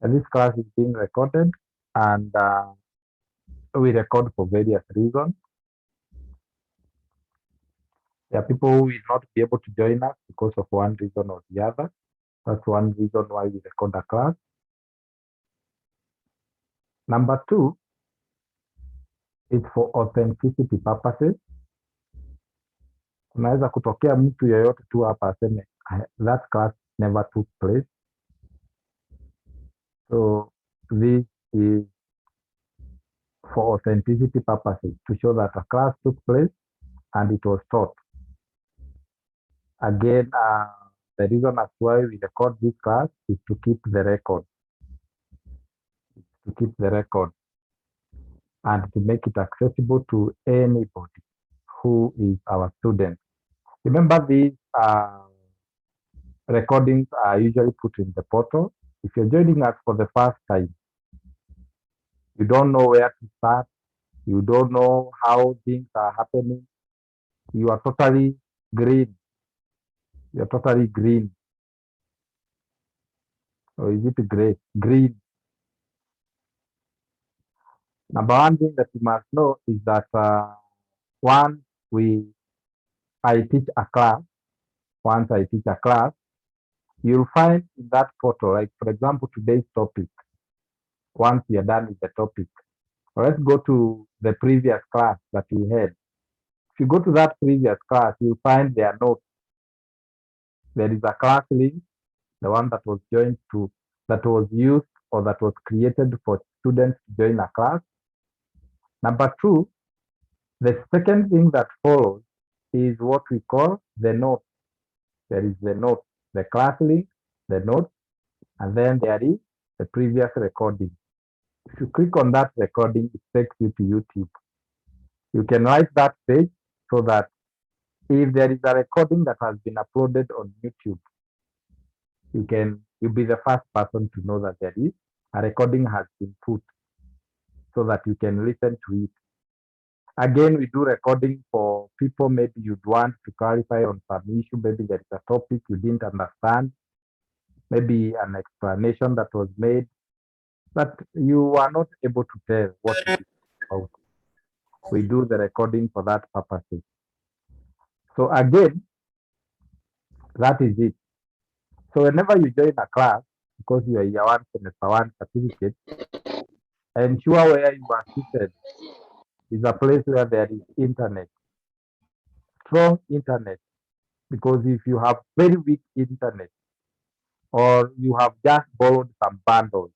And this class is being recorded, and we record for various reasons. There are people who will not be able to join us because of one reason or the other. That's one reason why we record a class. Number two, it's for authenticity purposes. Unaweza kutokea mtu yeyote tu hapa aseme that class never took place. So this is for authenticity purposes to show that a class took place and it was taught. Again, the reason as why we record this class is to keep the record, and to make it accessible to anybody who is our student. Remember, these recordings are usually put in the portal. If you're joining us for the first time, you don't know where to start, you don't know how things are happening, you are totally green. You're totally green. Or is it gray? Green. Number one thing that you must know is that once I teach a class, once I teach a class, you'll find in that portal, like for example, today's topic, once you're done with the topic, let's go to the previous class that we had. If you go to that previous class, you'll find their notes. There is a class link, the one that was joined to, that was used or that was created for students to join a class. Number two, the second thing that follows is what we call the note. There is the note, the class link, the note, and then there is the previous recording. If you click on that recording, it takes you to YouTube. You can write that page so that if there is a recording that has been uploaded on YouTube, you'll be the first person to know that there is a recording has been put so that you can listen to it. Again, we do recording for people maybe you'd want to clarify on some issue, maybe there is a topic you didn't understand, maybe an explanation that was made, but you are not able to tell what it is about. We do the recording for that purpose. So again, that is it. So whenever you join a class, because you are year one, semester one certificate, ensure where you are seated is a place where there is internet, strong internet. Because if you have very weak internet, or you have just borrowed some bundles,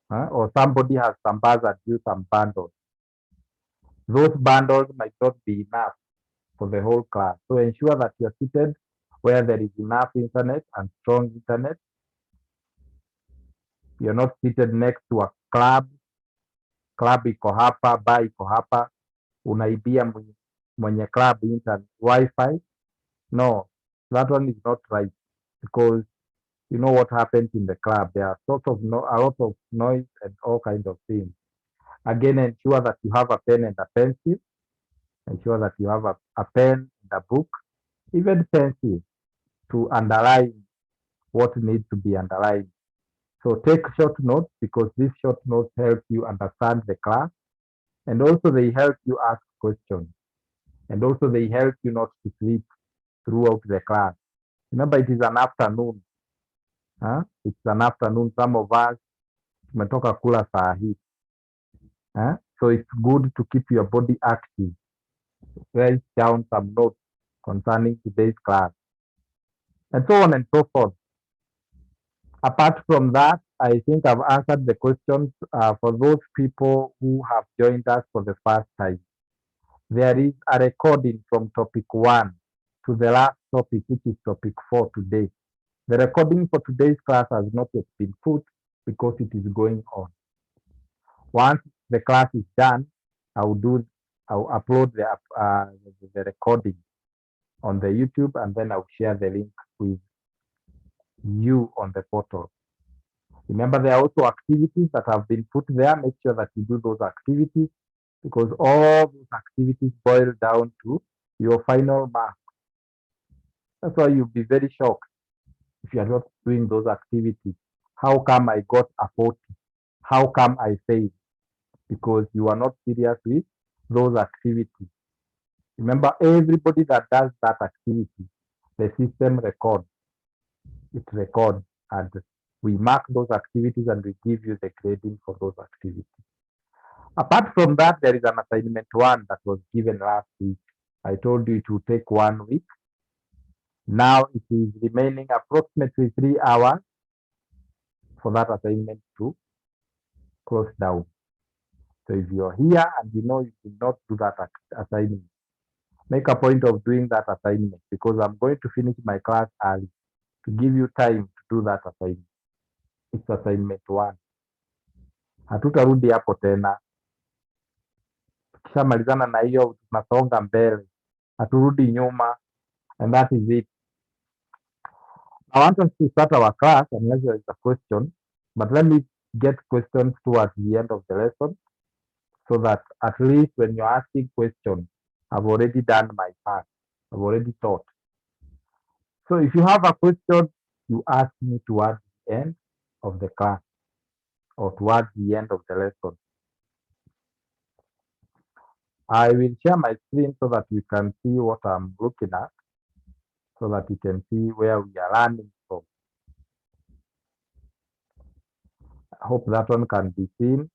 or somebody has some bars and you some bundles, those bundles might not be enough for the whole class. So ensure that you're seated where there is enough internet and strong internet. You're not seated next to a club iko hapa, bar iko hapa, unaibia mwenye club internet wifi. No, that one is not right, because you know what happens in the club. There are a lot of noise and all kinds of things. Again, ensure that you have a pen and a pencil. Ensure that you have a pen and a book, even pencil, to underline what needs to be underlined. So take short notes, because these short notes help you understand the class, and also they help you ask questions, and also they help you not to sleep throughout the class. Remember, it is an afternoon. Huh? It's an afternoon. Some of us tumetoka kula saa hii. Huh? So it's good to keep your body active. Write down some notes concerning today's class, and so on and so forth. Apart from that, I think I've answered the questions for those people who have joined us for the first time. There is a recording from topic 1 to the last topic, which is topic 4 today. The recording for today's class has not yet been put because it is going on. Once the class is done, I'll upload the recording on the YouTube, and then I'll share the link with you on the portal. Remember, there are also activities that have been put there. Make sure that you do those activities, because all those activities boil down to your final mark. That's why you'll be very shocked if you are not doing those activities. How come I got a 40? How come I failed? Because you are not serious with those activities. Remember, everybody that does that activity, the system records, it records, and we mark those activities and we give you the grading for those activities. Apart from that, there is an assignment one that was given last week. I told you it will take 1 week. Now it is remaining approximately 3 hours for that assignment to close down. So if you're here and you know you did not do that assignment, make a point of doing that assignment, because I'm going to finish my class early to give you time to do that assignment. It's assignment one. Hatutarudi hapo tena. Tukishamalizana na hiyo tunasonga mbele, haturudi nyuma, and that is it. I want us to start our class unless there is a question, but let me get questions towards the end of the lesson so that at least when you're asking questions, I've already done my part. I've already taught. So if you have a question, you ask me towards the end of the class or towards the end of the lesson. I will share my screen so that you can see what I'm looking at, so that you can see where we are learning from. I hope that one can be seen.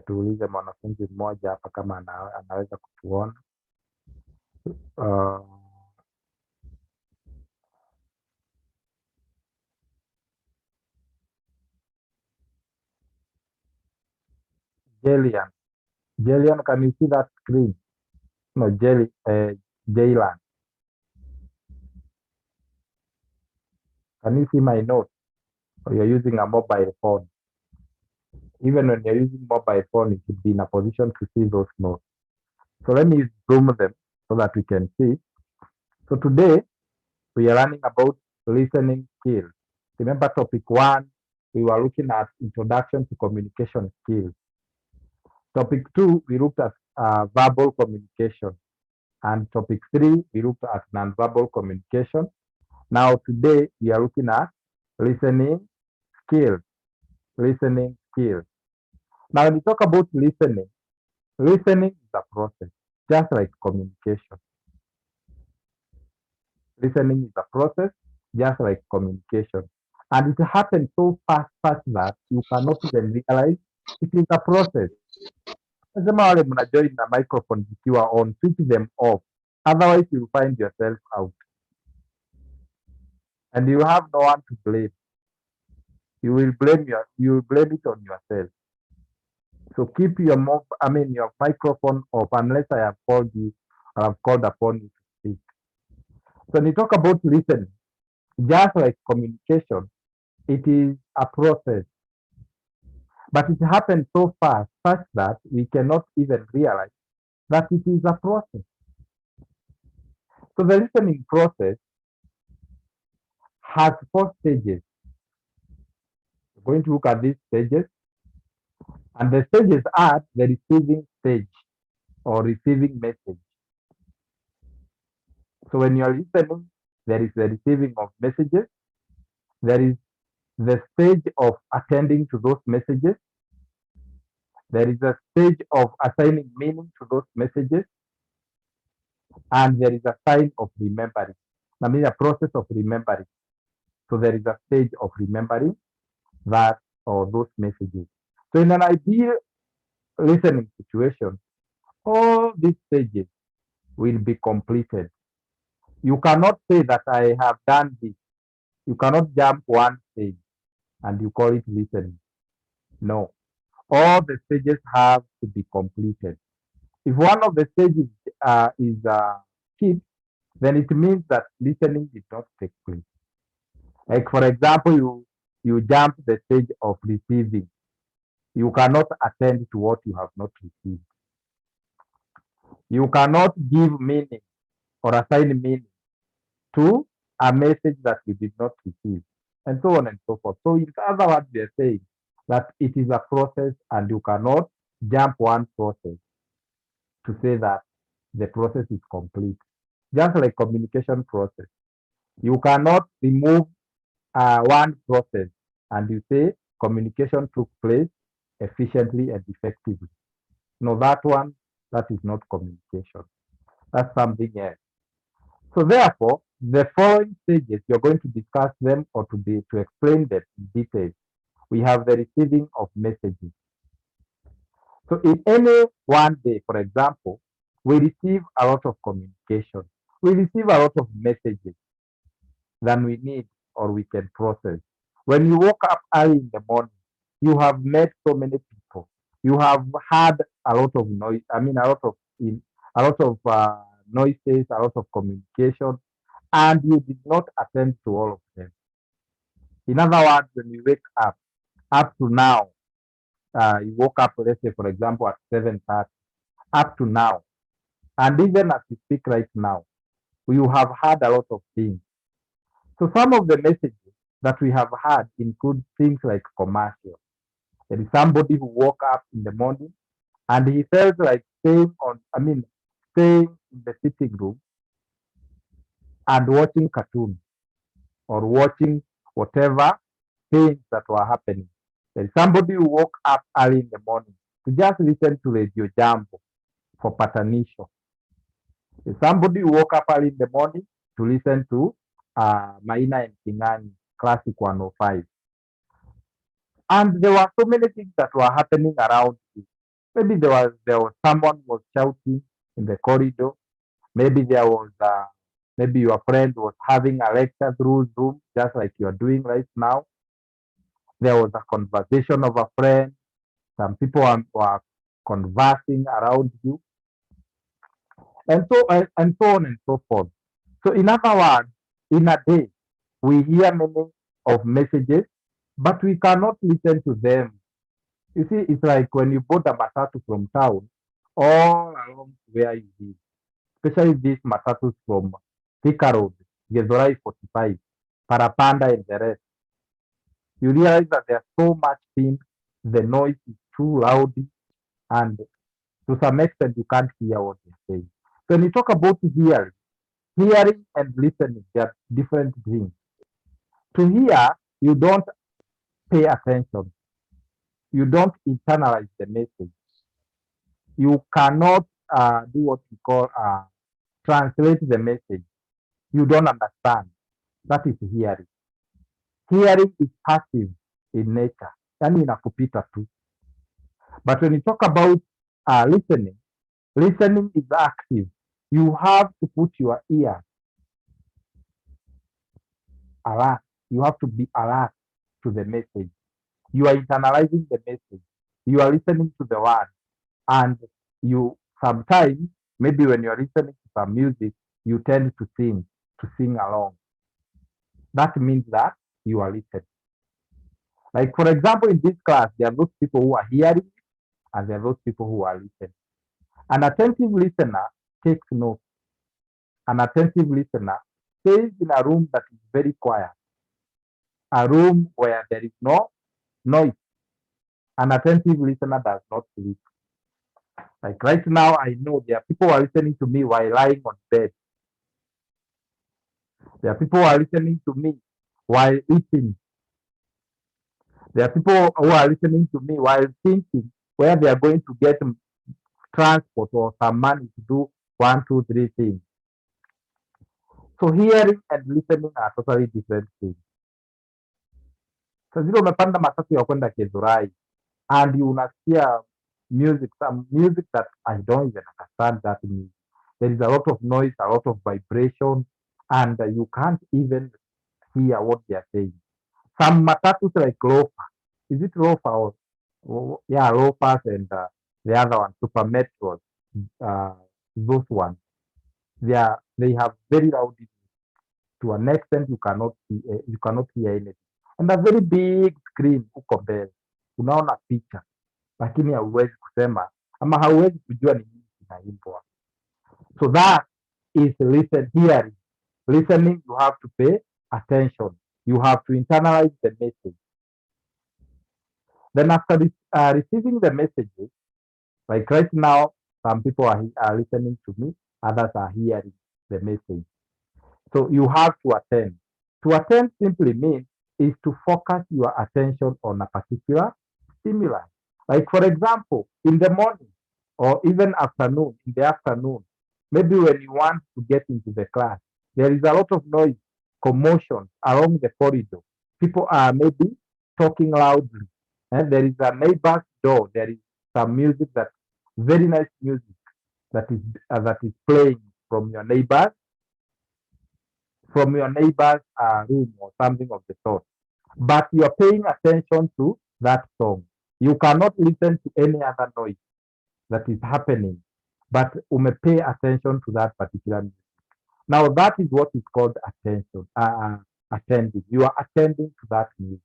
Tuulize mwanafunzi mmoja hapa kama anaweza kutuona. Jelian, can you see that screen? No, Jaylan. Can you see my notes? Or you're using a mobile phone? Even when you're using mobile phone, you should be in a position to see those notes. So let me zoom them so that we can see. So today, we are learning about listening skills. Remember topic one, we were looking at introduction to communication skills. Topic two, we looked at verbal communication. And topic three, we looked at nonverbal communication. Now today, we are looking at listening skills. Listening skills. Now when we talk about listening is a process, just like communication. Listening is a process, just like communication. And it happens so fast that you cannot even realize it is a process. Nasema wale mnajoin na microphone zikiwa on, switch them off. Otherwise you'll find yourself out. And you have no one to blame. You will blame it on yourself. So keep your microphone off unless I have called you or I've called upon you to speak. So when you talk about listening, just like communication, it is a process. But it happens so fast that we cannot even realize that it is a process. So the listening process has 4 stages. We're going to look at these stages. And the stages are the receiving stage or receiving message. So when you're listening, there is the receiving of messages. There is the stage of attending to those messages. There is a stage of assigning meaning to those messages. And there is a sign of remembering. I mean, a process of remembering. So there is a stage of remembering that or those messages. So in an ideal listening situation, all these stages will be completed. You cannot say that I have done this. You cannot jump one stage and you call it listening. No. All the stages have to be completed. If one of the stages is skipped, then it means that listening did not take place. Like for example, you jump the stage of receiving. You cannot attend to what you have not received. You cannot give meaning or assign meaning to a message that you did not receive, and so on and so forth. So in other words, we are saying that it is a process and you cannot jump one process to say that the process is complete. Just like communication process, you cannot remove one process and you say communication took place efficiently and effectively. No, that one, that is not communication. That's something else. So therefore, the following stages, you're going to discuss them or to explain them in detail. We have the receiving of messages. So in any one day, for example, we receive a lot of communication. We receive a lot of messages than we need or we can process. When you woke up early in the morning, you have met so many people. You have had a lot of noise. I mean, a lot of noises, a lot of communication, and you did not attend to all of them. In other words, when you wake up to now, you woke up, let's say, for example, at 7:30, up to now, and even as we speak right now, you have had a lot of things. So some of the messages that we have had include things like commercial. There is somebody who woke up in the morning and he felt like staying in the sitting room and watching cartoons or watching whatever things that were happening. There is somebody who woke up early in the morning to just listen to Radio Jambo for Patanisho. There's somebody who woke up early in the morning to listen to Maina and Kingani, Classic 105. And there were so many things that were happening around you. Maybe there was someone was shouting in the corridor. Maybe maybe your friend was having a lecture through Zoom, just like you are doing right now. There was a conversation of a friend. Some people were conversing around you, and so on and so forth. So, in other words, in a day, we hear many of messages, but we cannot listen to them. You see, it's like when you bought a matatu from town, all along where you live, especially these matatus from Thika Road, Gezorai 45, Parapanda, and the rest. You realize that there's so much things, the noise is too loud, and to some extent, you can't hear what they're saying. So when you talk about hearing and listening, they are different things. To hear, you don't pay attention, you don't internalize the message. You cannot do what we call translate the message. You don't understand. That is hearing. Hearing is passive in nature, yani inakupita tu. But when you talk about listening, listening is active. You have to put your ear alert. You have to be alert to the message. You are internalizing the message. You are listening to the word. And you sometimes, maybe when you're listening to some music, you tend to sing along. That means that you are listening. Like, for example, in this class, there are those people who are hearing and there are those people who are listening. An attentive listener takes notes. An attentive listener stays in a room that is very quiet, a room where there is no noise. An attentive listener does not sleep. Like right now, I know there are people who are listening to me while lying on bed. There are people who are listening to me while eating. There are people who are listening to me while thinking where they are going to get transport or some money to do one, two, three things. So hearing and listening are totally different things. Saa zile umepanda matatu ya kwenda Githurai and you unasikia music, some music that I don't even understand that music. There is a lot of noise, a lot of vibration, and you can't even hear what they are saying. Some matatus like Lofa. Is it Lofa yeah, Lofas and the other one, Super Metros, those ones. They have very loud to an extent you cannot hear anything. And a very big screen uko mbele. Unaona picha lakini hauwezi kusema ama hauwezi kujua ni nini kinaimbwa. So that is hearing. Listening, you have to pay attention. You have to internalize the message. Then after receiving the messages, like right now, some people are listening to me, others are hearing the message. So you have to attend. To attend simply means is to focus your attention on a particular stimuli. Like, for example, in the morning or even afternoon, in the afternoon, maybe when you want to get into the class, there is a lot of noise, commotion along the corridor. People are maybe talking loudly. And there is a neighbor's door. There is some music that very nice music that is playing from your neighbor from your neighbor's room or something of the sort. But you are paying attention to that song. You cannot listen to any other noise that is happening, but you may pay attention to that particular music. Now that is what is called attention, attending. You are attending to that music.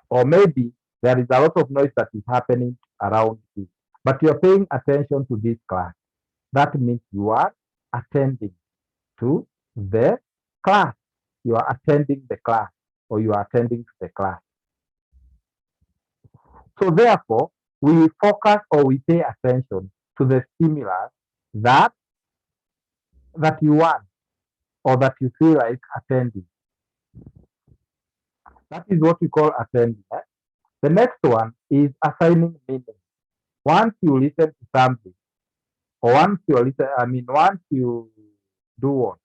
Or maybe there is a lot of noise that is happening around you, but you are paying attention to this class. That means you are attending to the class. You are attending the class or you are attending to the class. So therefore, we focus or we pay attention to the stimulus that you want or that you feel like attending. That is what we call attending. The next one is assigning meaning. Once you listen to something, or once you do what?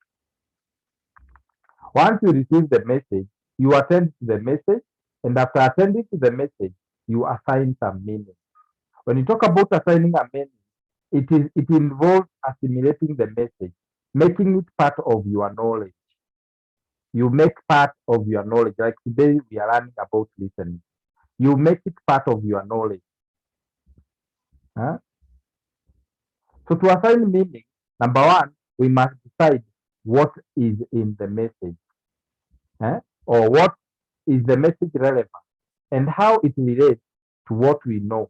Once you receive the message, you attend to the message, and after attending to the message, you assign some meaning. When you talk about assigning a meaning, it involves assimilating the message, making it part of your knowledge. You make part of your knowledge. Like today, we are learning about listening. You make it part of your knowledge. Huh? So to assign meaning, number one, we must decide what is in the message, or what is the message relevant, and how it relates to what we know.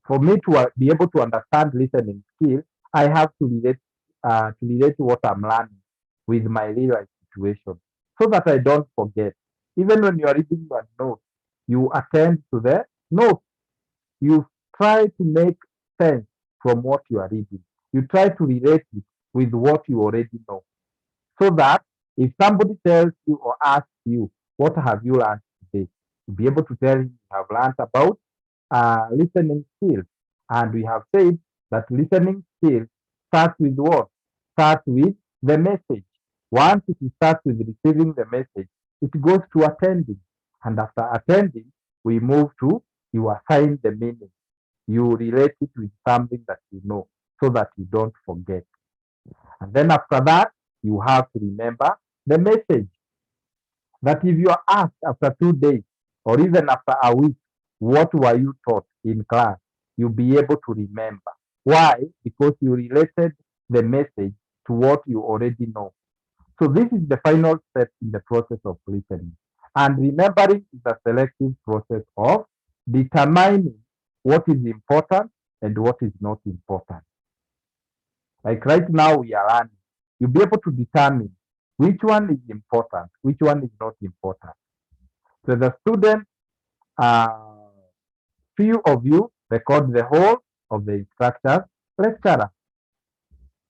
For me to be able to understand listening skill, I have to relate to what I'm learning with my real life situation, so that I don't forget. Even when you are reading your notes, you attend to the notes. You try to make sense from what you are reading. You try to relate it with what you already know, so that if somebody tells you or asks you, what have you learned today? To be able to tell him you have learned about listening skills. And we have said that listening skills starts with what? Starts with the message. Once it starts with receiving the message, it goes to attending. And after attending, we move to you assign the meaning. You relate it with something that you know so that you don't forget. And then after that, you have to remember the message. That if you are asked after 2 days or even after a week, what were you taught in class, you'll be able to remember. Why? Because you related the message to what you already know. So this is the final step in the process of listening. And remembering is a selective process of determining what is important and what is not important. Like right now, we are learning. You'll be able to determine which one is important, which one is not important. So the student, uh, few of you record the whole of the instructor's lecturer.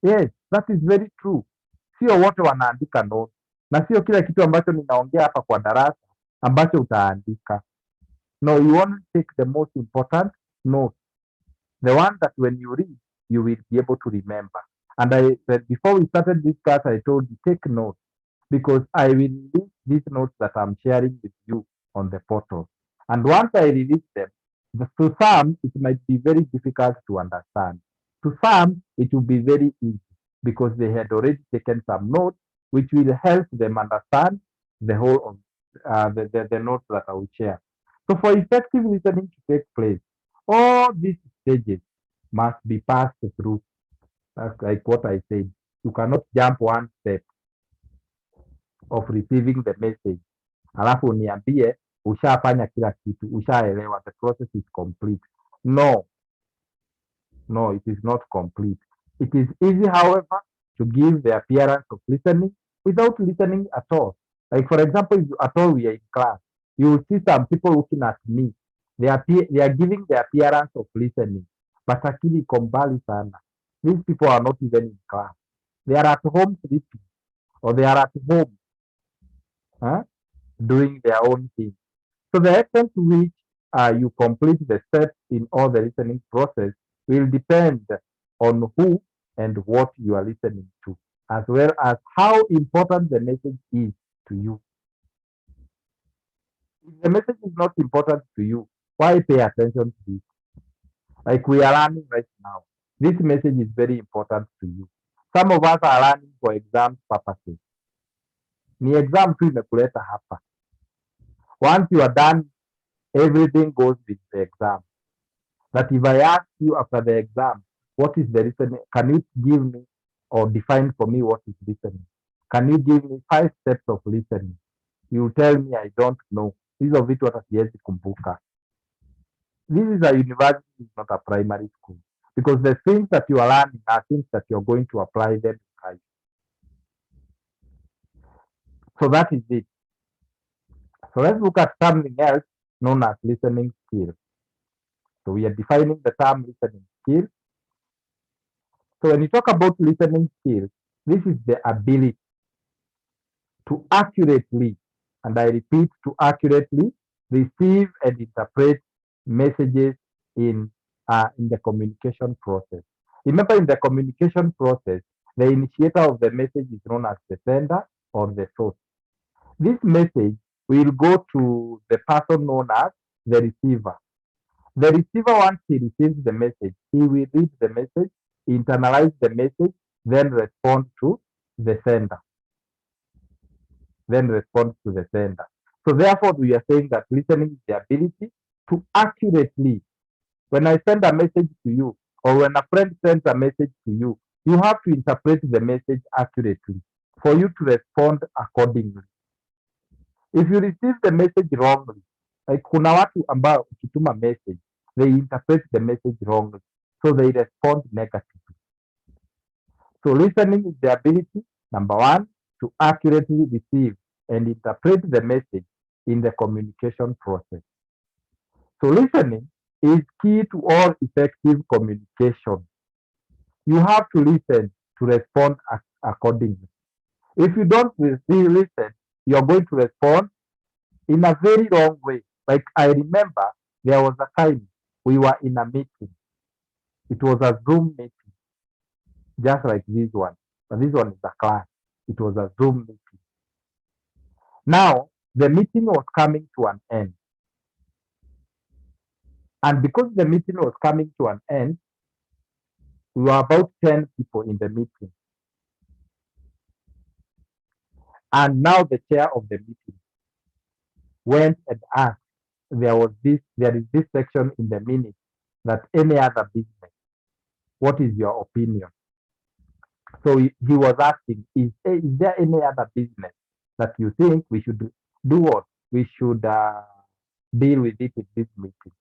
Yes, that is very true. Sio wote wanaandika notes, na sio kila kitu ambacho ninaongea hapa kwa darasa ambacho utaandika. No, you only take the most important notes, the one that when you read, you will be able to remember. And I said before we started this class, I told you take notes because I will release these notes that I'm sharing with you on the portal. And once I release them, to some, it might be very difficult to understand. To some, it will be very easy because they had already taken some notes, which will help them understand the whole of the notes that I will share. So for effective listening to take place, all these stages must be passed through. That's like what I said. You cannot jump one step of receiving the message alafu uniambie ushafanya kila kitu, ushaelewa, the process is complete. No, no, it is not complete. It is easy, however, to give the appearance of listening without listening at all. Like for example, if at all we are in class, you will see some people looking at me. They are giving the appearance of listening, but akili iko mbali sana. These people are not even in class. They are at home sleeping, or they are at home huh, doing their own thing. So the extent to which you complete the steps in all the listening process will depend on who and what you are listening to, as well as how important the message is to you. If the message is not important to you, why pay attention to it? Like we are learning right now. This message is very important to you. Some of us are learning for exam purposes. Ni exam tu imekuleta hapa. Once you are done, everything goes with the exam. That if I ask you after the exam, what is the listening? Can you give me or define for me what is listening? Can you give me 5 steps of listening? You tell me I don't know. Hizo vitu hata siwezi kumbuka. This is a university, it's not a primary school. Because the things that you are learning are things that you're going to apply them in life. So that is it. So let's look at something else known as listening skills. So we are defining the term listening skills. So when you talk about listening skills, this is the ability to accurately, and I repeat, to accurately receive and interpret messages in the communication process. Remember, in the communication process, the initiator of the message is known as the sender or the source. This message will go to the person known as the receiver. The receiver, once he receives the message, he will read the message, internalize the message, then respond to the sender. Then respond to the sender. So therefore, we are saying that listening is the ability to accurately, when I send a message to you, or when a friend sends a message to you, you have to interpret the message accurately for you to respond accordingly. If you receive the message wrongly, like kuna watu ambao ukituma message, they interpret the message wrongly, so they respond negatively. So listening is the ability, number one, to accurately receive and interpret the message in the communication process. So listening is key to all effective communication. You have to listen to respond accordingly. If you don't listen, you're going to respond in a very wrong way. Like I remember there was a time we were in a meeting. It was a Zoom meeting, just like this one. But this one is a class. It was a Zoom meeting. Now, the meeting was coming to an end. And because the meeting was coming to an end, we were about 10 people in the meeting. And now the chair of the meeting went and asked, there is this section in the minutes that any other business, what is your opinion? So he was asking, is there any other business that you think we should do what? We should deal with it in this meeting.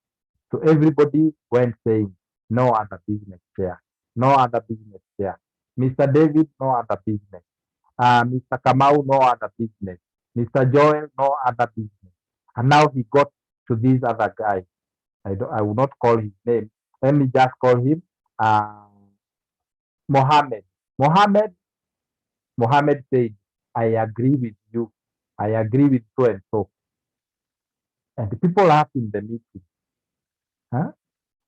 So everybody went saying, no other business chair, no other business chair. Mr. David, no other business. Mr. Kamau, no other business. Mr. Joel, no other business. And now he got to this other guy. I will not call his name. Let me just call him Mohammed. Mohammed, Mohammed said, I agree with you. I agree with so and so. And the people laughed in the meeting. Huh?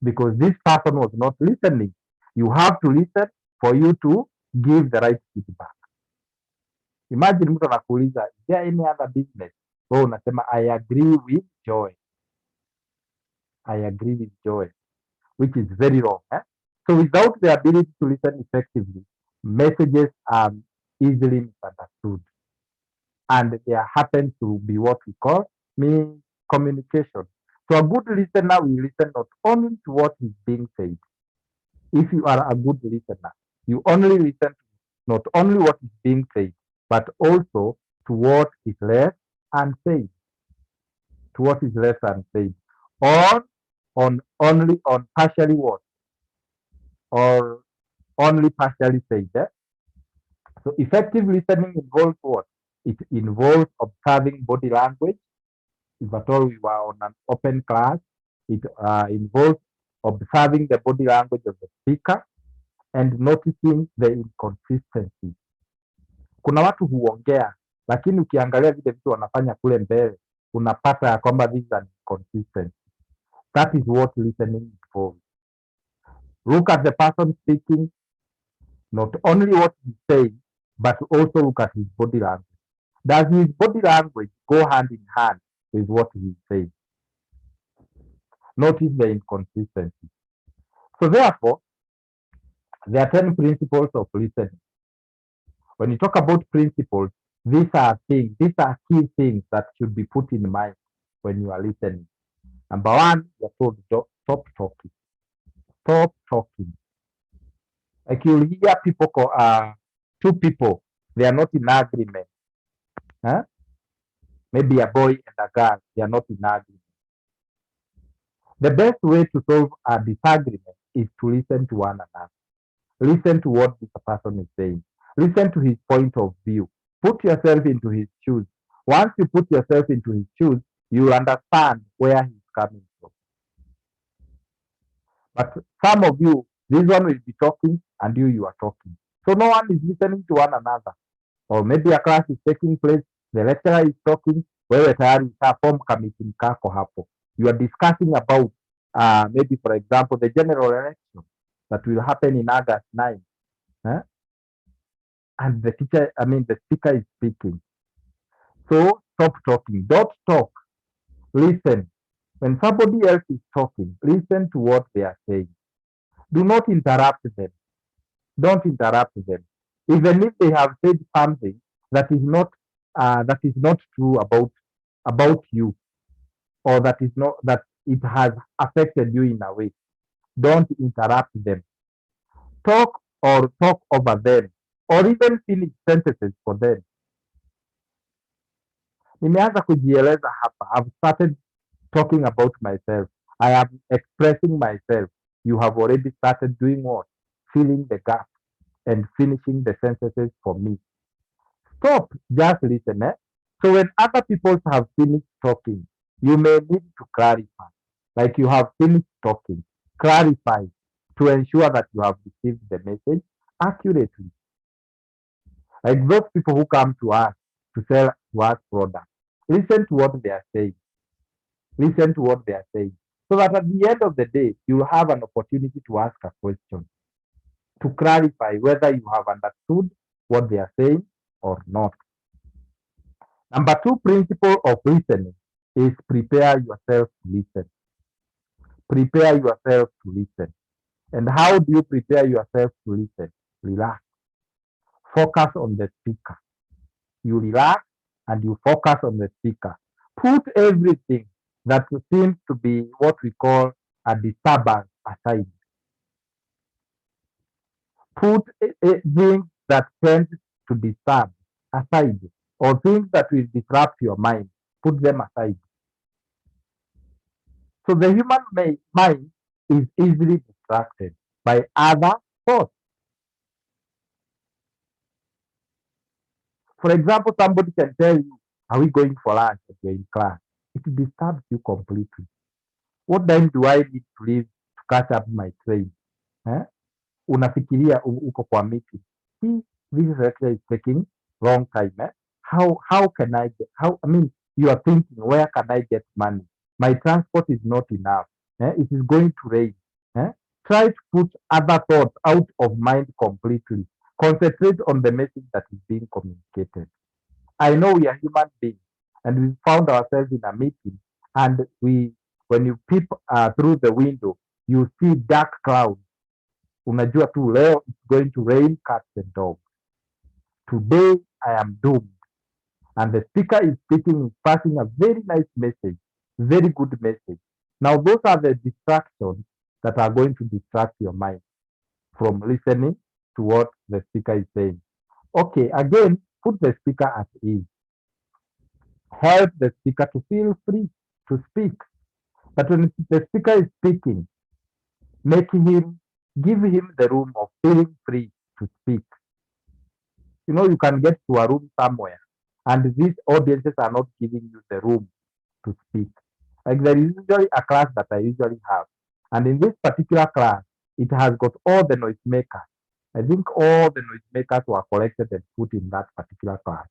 Because this person was not listening. You have to listen for you to give the right feedback. Imagine mtu anakuuliza, is there any other business? Wewe unasema I agree with Joy. I agree with Joy, which is very wrong. Eh? So without the ability to listen effectively, messages are easily misunderstood. And there happens to be what we call miscommunication. So a good listener will listen not only to what is being said. If you are a good listener, you only listen to not only what is being said, but also to what is left unsaid. To what is left unsaid. Or on only on partially what? Or only partially said. Eh? So effective listening involves what? It involves observing body language. If at all we were on an open class, it involves observing the body language of the speaker and noticing the inconsistency. Kuna watu huongea lakini ukiangalia vile vitu wanafanya kule mbele unapata ya kwamba this is an inconsistency. That is what listening involves. Look at the person speaking, not only what he's saying, but also look at his body language. Does his body language go hand in hand with what he's saying? Notice the inconsistency. So therefore, there are 10 principles of listening. When you talk about principles, these are key things that should be put in mind when you are listening. Number one, you're told stop talking. Stop talking. Like you'll hear two people, they are not in agreement. Huh? Maybe a boy and a girl, they are not in agreement. The best way to solve a disagreement is to listen to one another. Listen to what this person is saying. Listen to his point of view. Put yourself into his shoes. Once you put yourself into his shoes, you understand where he's coming from. But some of you, this one will be talking and you are talking. So no one is listening to one another. Or maybe a class is taking place, the lecturer is talking, wewe tayari ushaform kamiti kako hapo. You are discussing about maybe for example the general election that will happen in August 9. And the speaker is speaking. So stop talking. Don't talk. Listen. When somebody else is talking, listen to what they are saying. Do not interrupt them. Don't interrupt them. Even if they have said something that is not true about you, or that it has affected you in a way, don't interrupt them. Talk or talk over them, or even finish sentences for them. Nimeanza kujieleza hapa. I've started talking about myself. I am expressing myself. You have already started doing what? Filling the gap and finishing the sentences for me. Stop, just listen. So when other people have finished talking, you may need to clarify. Like you have finished talking, clarify to ensure that you have received the message accurately. Like those people who come to us to sell to us products, listen to what they are saying. Listen to what they are saying. So that at the end of the day, you will have an opportunity to ask a question, to clarify whether you have understood what they are saying or not. Number 2 principle of listening is prepare yourself to listen. Prepare yourself to listen. And how do you prepare yourself to listen? Relax. Focus on the speaker. You relax and you focus on the speaker. Put everything that seems to be what we call a disturbance aside. Put things that tend to disturb aside, or things that will disrupt your mind. Put them aside. So the human mind is easily distracted by other thoughts. For example, somebody can tell you, are we going for lunch if you're in class? It disturbs you completely. What time do I need to leave to catch up my train? Unafikiria uko kwa meeting. This lecture is taking long time. How can I get, you are thinking, where can I get money? My transport is not enough. It is going to rain. Try to put other thoughts out of mind completely. Concentrate on the message that is being communicated. I know we are human beings and we found ourselves in a meeting, and when you peep through the window, you see dark clouds. Unajua tu leo it's going to rain cats and dogs. Today I am doomed. And the speaker is speaking, is passing a very nice message, very good message. Now those are the distractions that are going to distract your mind from listening to what the speaker is saying. Okay, again, put the speaker at ease. Help the speaker to feel free to speak. But when the speaker is speaking, give him the room of feeling free to speak. You can get to a room somewhere and these audiences are not giving you the room to speak. Like there is usually a class that I usually have. And in this particular class, it has got all the noisemakers. I think all the noisemakers were collected and put in that particular class.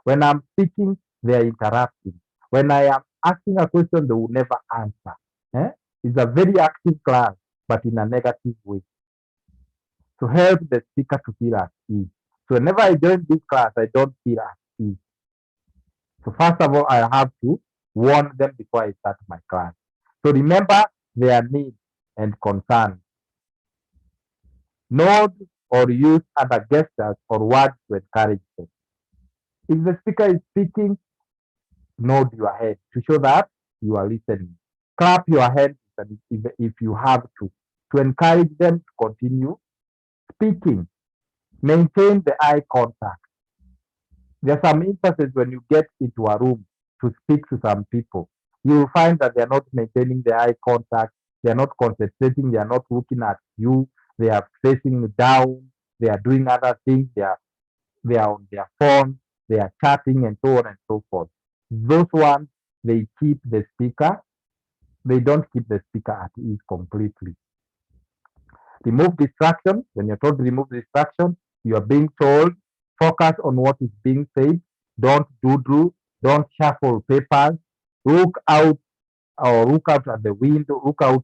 When I'm speaking, they are interrupting. When I am asking a question, they will never answer. Eh? It's a very active class, but in a negative way, to help the speaker to feel at ease. So whenever I join this class, I don't feel at ease. So first of all, I have to warn them before I start my class. So remember their needs and concerns. Nod or use other gestures or words to encourage them. If the speaker is speaking, nod your head to show that you are listening. Clap your hands if you have to encourage them to continue speaking. Maintain the eye contact. There are some instances when you get into a room to speak to some people, you will find that they are not maintaining the eye contact, they are not concentrating, they are not looking at you, they are facing down, they are doing other things, they are on their phone, they are chatting and so on and so forth. Those ones, they keep the speaker, they don't keep the speaker at ease completely. Remove distraction. When you're told to remove distraction, you are being told focus on what is being said. Don't doodle. Don't shuffle papers. Look out or look out at the window. Look out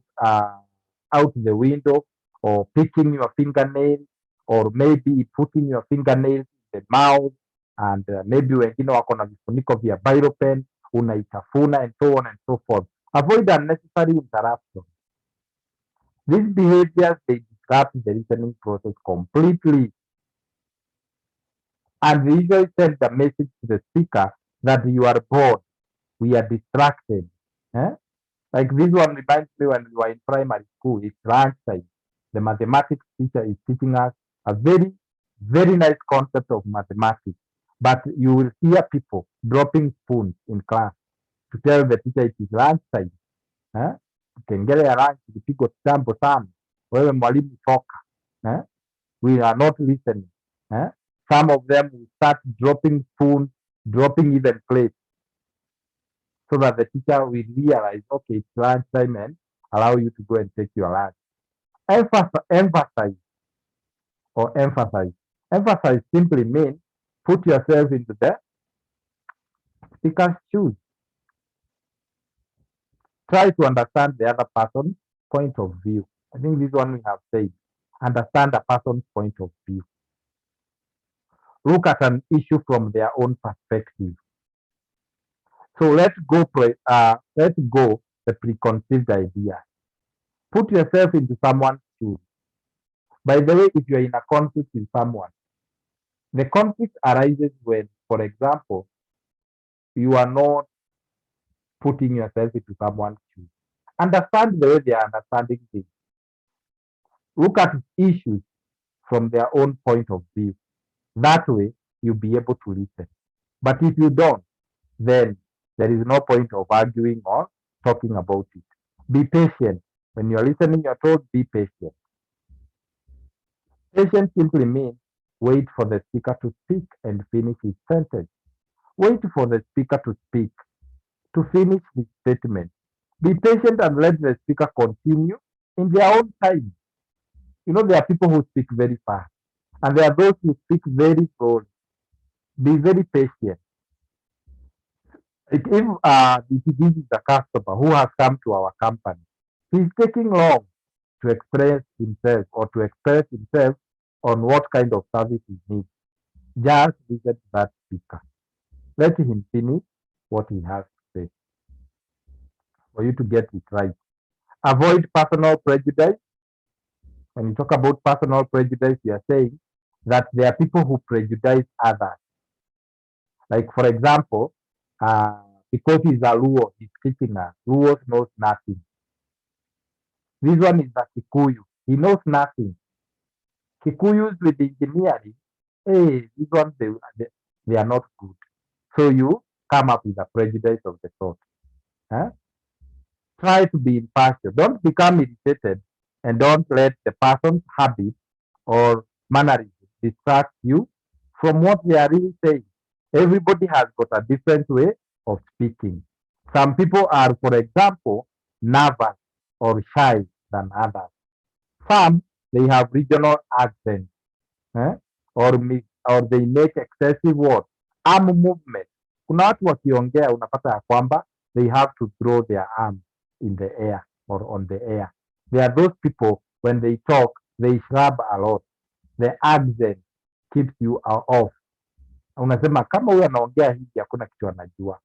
the window, or picking your fingernails, or maybe putting your fingernails in the mouth, and maybe wengine wako na vifuniko vya biro pen unaitafuna and so on and so forth. Avoid unnecessary interruption. These behaviors, they disrupt the listening process completely, and they usually send the message to the speaker that you are bored, we are distracted. Eh? Like this one reminds me when we were in primary school, it's lunchtime. The mathematics teacher is teaching us a very, very nice concept of mathematics. But you will hear people dropping spoons in class to tell the teacher it is lunchtime. Eh? Kengele ya lunch ilipigwa kitambo sana. Wewe mwalimu toka. Eh? We are not listening. Eh? Some of them will start dropping spoons, dropping even plates, so that the teacher will realize, okay, it's lunchtime and allow you to go and take your lunch. Emphasize or emphasize. Emphasize simply means put yourself into the speaker's shoes. Try to understand the other person's point of view. I think this one we have said. Understand a person's point of view. Look at an issue from their own perspective. So let's go the preconceived idea. Put yourself into someone's shoes. By the way, if you're in a conflict with someone, the conflict arises when, for example, you are not putting yourself into someone's shoes. Understand the way they are understanding things. Look at issues from their own point of view. That way, you'll be able to listen. But if you don't, then there is no point of arguing or talking about it. Be patient. When you're listening, you're told be patient. Patience simply means wait for the speaker to speak and finish his sentence. Wait for the speaker to speak, to finish his statement. Be patient and let the speaker continue in their own time. There are people who speak very fast, and there are those who speak very slowly. Be very patient. If this is a customer who has come to our company, he's taking long to express himself or to express himself on what kind of service he needs. Just listen to that speaker. Let him finish what he has to say for you to get it right. Avoid personal prejudice. When you talk about personal prejudice, you are saying that there are people who prejudice others. Like, for example, because he's a Luo, he's teaching us. Luo knows nothing. This one is a Kikuyu. He knows nothing. Kikuyus with engineering, hey, these ones, they are not good. So you come up with a prejudice of the sort. Huh? Try to be impartial. Don't become irritated, and don't let the person's habit or mannerism distract you from what they are really saying. Everybody has got a different way of speaking. Some people are, for example, nervous or shy than others. Some, they have regional accents, eh? or they make excessive words Arm movement. Kuna watu wakiongea unapata ya kwamba they have to throw their arm in the air or on the air. There are those people when they talk they shrub a lot. The accent keeps you off. Unasema kama huyu anaongea hivi hakuna kitu anajua.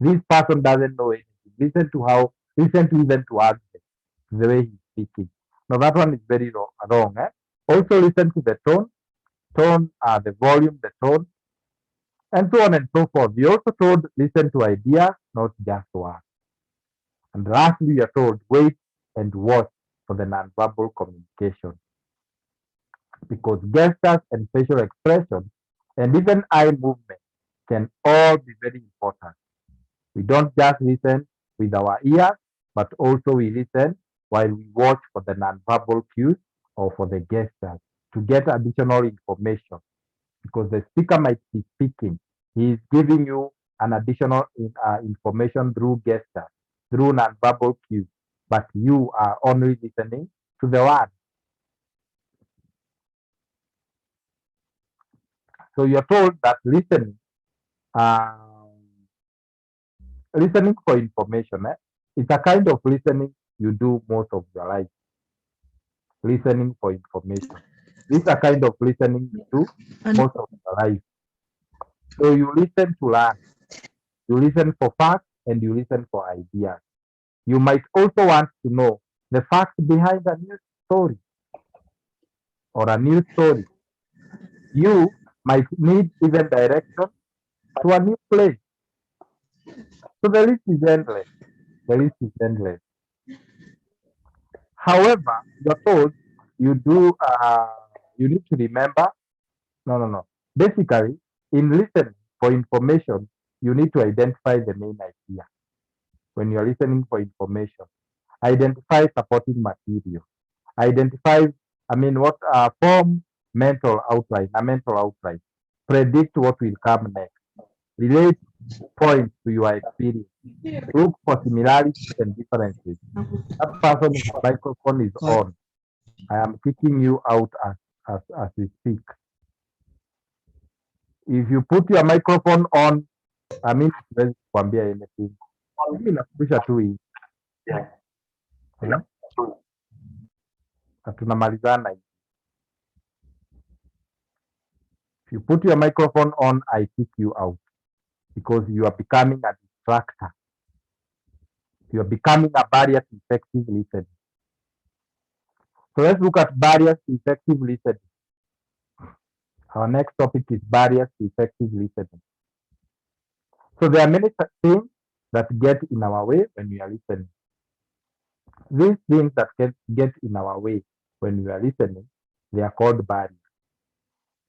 This person doesn't know anything. Listen to even to accent, the way he's speaking. Now that one is very wrong. Also listen to the tone, the volume, the tone, and so on and so forth. You also told listen to ideas, not just words. And lastly, you're told wait and watch for the nonverbal communication. Because gestures and facial expressions and even eye movement can all be very important. We don't just listen with our ears, but also we listen while we watch for the nonverbal cues or for the gestures to get additional information. Because the speaker might be speaking, he is giving you an additional information through gestures, through nonverbal cues, but you are only listening to the word. So you're told that listening for information is a kind of listening you do most of your life. Listening for information. This is a kind of listening you do most of your life. So you listen to learn, you listen for facts, and you listen for ideas. You might also want to know the facts behind a news story or a news story. You might need even direction to a new place. So the list is endless. The list is endless. However, you're told you need to remember. No. Basically, in listening for information, you need to identify the main idea. When you're listening for information, identify supporting material. Identify, form a mental outline. Predict what will come next. Relate points to your experience. Look for similarities and differences. That person's microphone is on. I am kicking you out as we speak. If you put your microphone on, siwezi kuambia anything. Mimi nakumbusha tu hii. Na tunamalizana hivi. If you put your microphone on, I kick you out because you are becoming a distractor. You are becoming a barrier to effective listening. So let's look at barriers to effective listening. Our next topic is barriers to effective listening. So there are many things that get in our way when we are listening. These things that get in our way when we are listening, they are called barriers.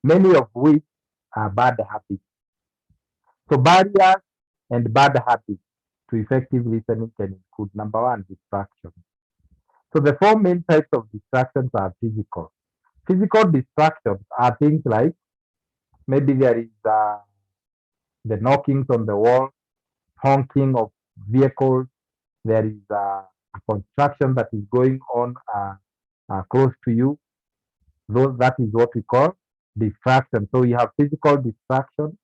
Many of which are bad habits. So barriers and bad habits to effective listening can include number one, distraction. So the four main types of distractions are physical. Physical distractions are things like maybe there is the knockings on the wall, honking of vehicles, there is a construction that is going on close to you. That is what we call distraction. So you have physical distraction.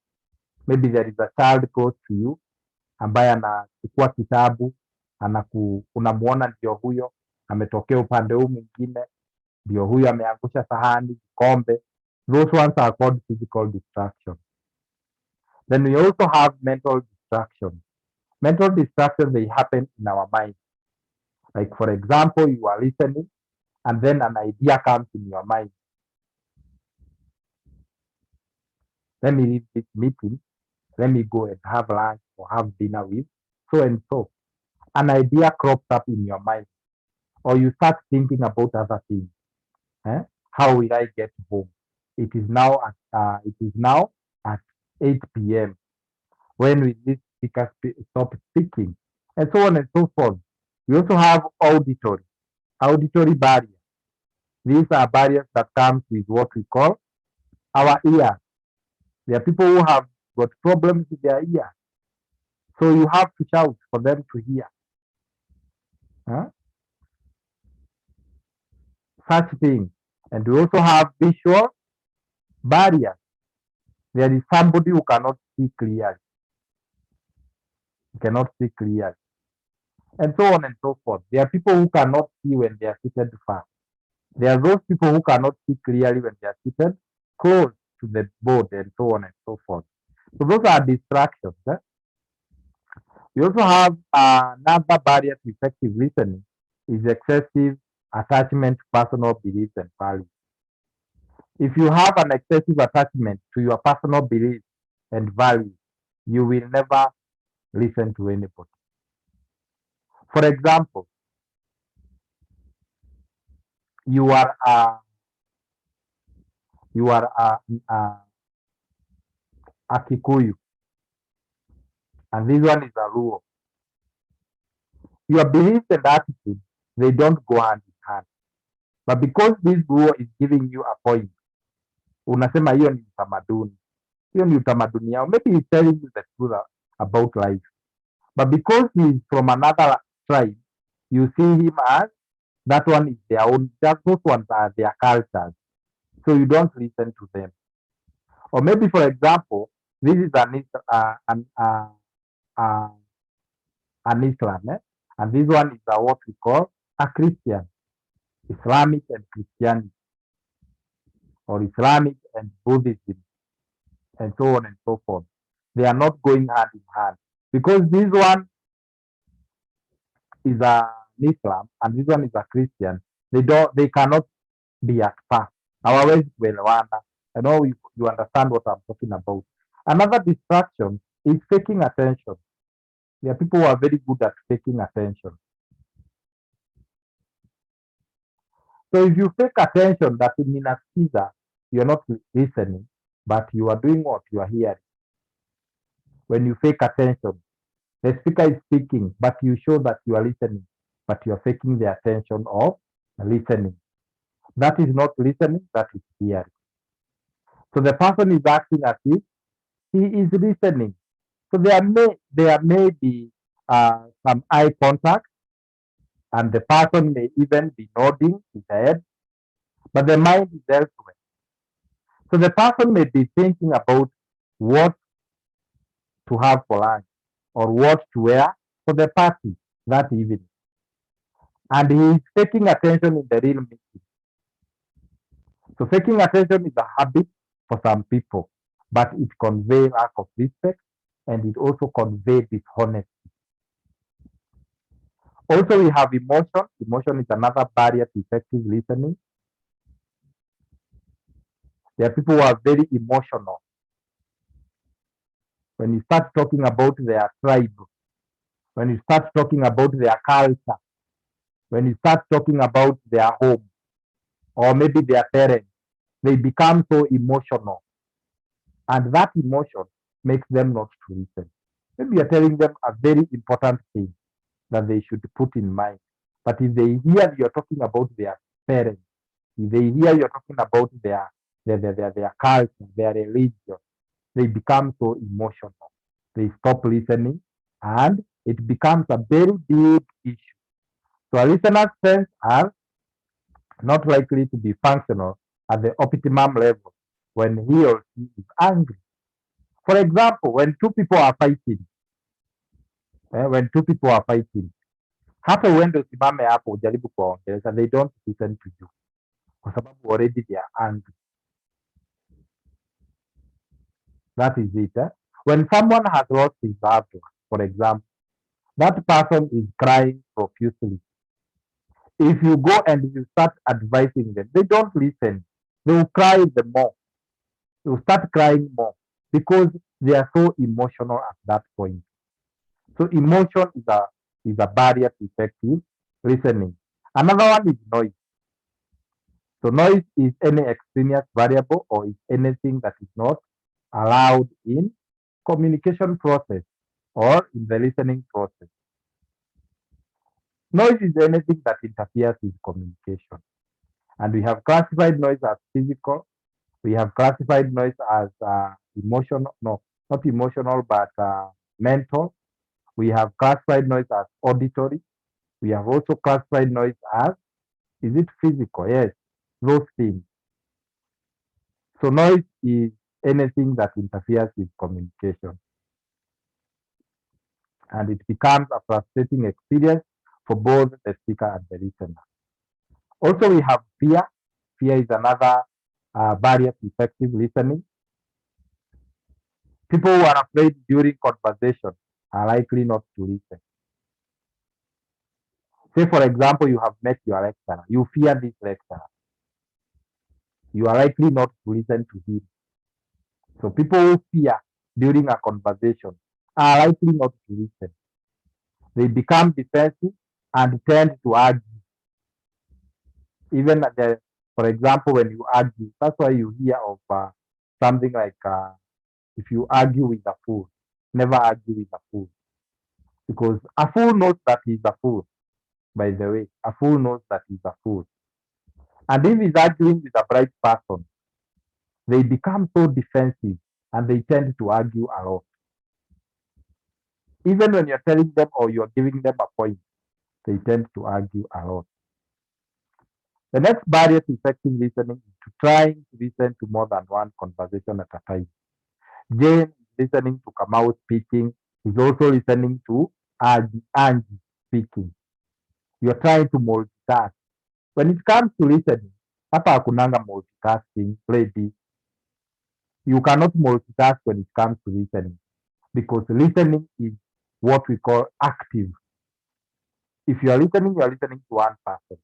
Maybe there is a child close to you ambaye anachukua kitabu, unamuona ndio huyo ametokea upande huu mwingine, ndio huyo ameangusha sahani, kikombe. Those ones are called physical distractions. Then we also have mental distractions. Mental distractions, they happen in our mind. Like for example, you are listening and then an idea comes in your mind. Let me leave this meeting. Let me go and have lunch or have dinner with so and so. An idea crops up in your mind, or you start thinking about other things. How will I get home? It is now at 8 p.m. When will this speaker stop speaking? And so on and so forth. We also have auditory barriers. These are barriers that come with what we call our ears. There are people who have got problems with their ears. So you have to shout for them to hear. Such things. And we also have visual barriers. There is somebody who cannot see clearly. You cannot see clearly. And so on and so forth. There are people who cannot see when they are seated far. There are those people who cannot see clearly when they are seated close to the board and so on and so forth. So those are distractions. We also have another barrier to effective listening is excessive attachment to personal beliefs and values. If you have an excessive attachment to your personal beliefs and values, you will never listen to anybody. For example, you are a you are a Kikuyu, and this one is a Luo. Your beliefs and attitudes, they don't go hand in hand. But because this Luo is giving you a point, unasema hiyo ni utamaduni. Hiyo ni utamaduni yao. Maybe he's telling you the truth about life. But because he is from another tribe, you see him as that one is their own, just those ones are their cultures. So you don't listen to them. Or maybe, for example, this is an Islam, and this one is what we call a Christian, Islamic and Christianity, or Islamic and Buddhism, and so on and so forth. They are not going hand in hand because this one is an Islam and this one is a Christian. They cannot be at par. Hawawezi kuelewana. I know you understand what I'm talking about. Another distraction is taking attention. There are people who are very good at taking attention. So if you take attention, that ninasikiza, you're not listening, but you are doing what you are hearing. When you fake attention, the speaker is speaking, but you show that you are listening, but you are faking the attention of listening. That is not listening, that is hearing. So the person is acting as if he is listening. So there may be some eye contact, and the person may even be nodding his head, but the mind is elsewhere. So the person may be thinking about what to have for lunch or what to wear for the party that evening. And he is taking attention in the real meeting. So taking attention is a habit for some people, but it conveys lack of respect and it also conveys dishonesty. Also, we have emotion. Emotion is another barrier to effective listening. There are people who are very emotional. When you start talking about their tribe, when you start talking about their culture, when you start talking about their home, or maybe their parents, they become so emotional. And that emotion makes them not to listen. Maybe you're telling them a very important thing that they should put in mind. But if they hear you're talking about their parents, if they hear you're talking about their culture, their religion, they become so emotional. They stop listening and it becomes a very big issue. So a listener's strengths are not likely to be functional at the optimum level when he or she is angry. For example, when two people are fighting, hata uende usimame hapo ujaribu kuwaongelesha, they don't listen to you kwa sababu already they are angry. That is it. When someone has lost his loved one, for example, that person is crying profusely. If you go and you start advising them, they don't listen. They will cry the more. They will start crying more because they are so emotional at that point. So emotion is a barrier to effective listening. Another one is noise. So noise is any extraneous variable or is anything that is not allowed in communication process or in the listening process. Noise is anything that interferes with communication. And we have classified noise as physical. We have classified noise as emotional, no, not emotional, but mental. We have classified noise as auditory. We have also classified noise as, is it physical? Yes, those things. So noise is anything that interferes with communication. And it becomes a frustrating experience for both the speaker and the listener. Also, we have fear. Fear is another barrier to effective listening. People who are afraid during conversation are likely not to listen. Say, for example, you have met your lecturer. You fear this lecturer. You are likely not to listen to him. So people who fear during a conversation are likely not to listen. They become defensive and tend to argue. Even for example, when you argue, that's why you hear of something like if you argue with a fool, never argue with a fool. Because a fool knows that he's a fool, by the way. A fool knows that he's a fool. And if he's arguing with a bright person, they become so defensive and they tend to argue a lot. Even when you're telling them or you're giving them a point, they tend to argue a lot. The next barrier to effective listening is to trying to listen to more than one conversation at a time. Jane is listening to Kamau speaking, is also listening to Angie speaking. You're trying to multitask. When it comes to listening, hapa hakunanga multitasking, lady. You cannot multitask when it comes to listening because listening is what we call active. If you are listening to one person.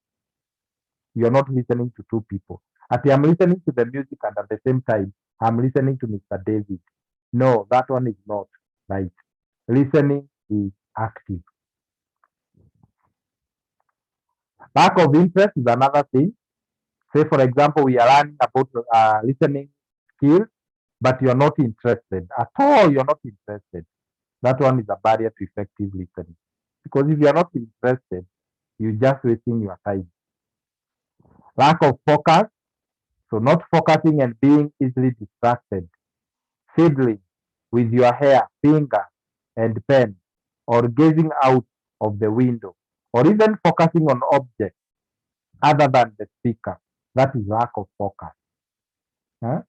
You are not listening to two people. I'm listening to the music and at the same time, I'm listening to Mr. David. No, that one is not right. Listening is active. Lack of interest is another thing. Say, for example, we are learning about listening skills, but you're not interested. At all, you're not interested. That one is a barrier to effective listening. Because if you're not interested, you're just wasting your time. Lack of focus. So not focusing and being easily distracted. Fiddling with your hair, finger, and pen, or gazing out of the window, or even focusing on objects other than the speaker. That is lack of focus. Huh?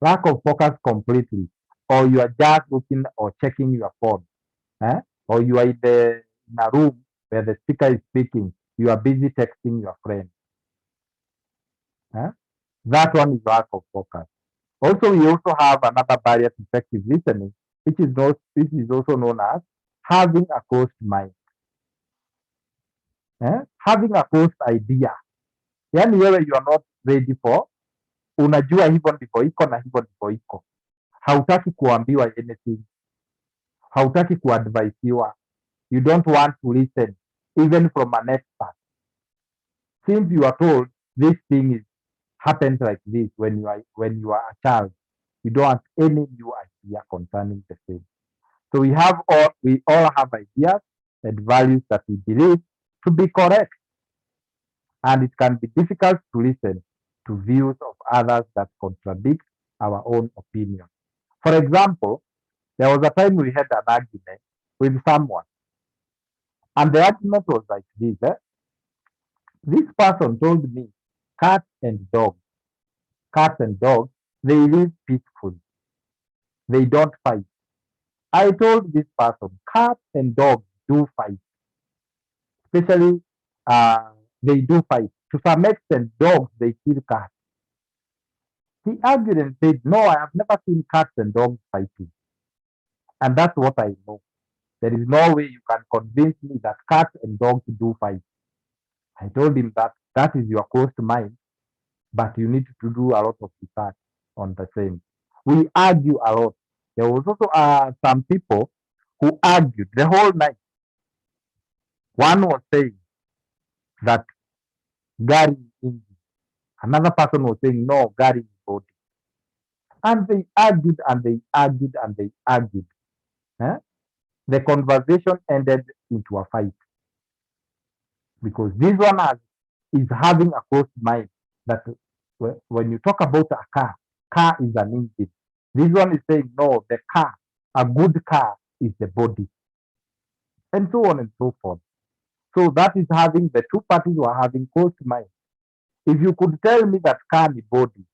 Lack of focus completely. Or you are just looking or checking your phone. Huh? Or you are in a room where the speaker is speaking. You are busy texting your friend. Huh? That one is lack of focus. Also, we also have another barrier to effective listening, which is also known as having a closed mind. Having a closed idea. Yaani wewe you are not ready for, unajua hivyo ndivyo iko na hivyo ndivyo iko. Hautaki kuambiwa anything. Hautaki kuadvisiwa. You don't want to listen even from an expert. Since you are told this thing happens like this when you are a child, you don't have any new idea concerning the same. So we all have ideas and values that we believe to be correct. And it can be difficult to listen to views of others that contradict our own opinion. For example, there was a time we had an argument with someone, and the argument was like this. This person told me cats and dogs, they live peacefully. They don't fight. I told this person, cats and dogs do fight. Especially, they do fight. To some extent, dogs, they kill cats. He argued and said, no, I have never seen cats and dogs fighting. And that's what I know. There is no way you can convince me that cats and dogs do fight. I told him that is your closed mind, but you need to do a lot of research on the same. We argue a lot. There was also some people who argued the whole night. One was saying that Gary is engine. Another person was saying, no, Gary is body. And they argued and they argued and they argued. Eh? The conversation ended into a fight. Because this one is having a closed mind that when you talk about a car is an engine. This one is saying, no, a good car is the body. And so on and so forth. So that is having the two parties who are having closed mind. If you could tell me that car is body,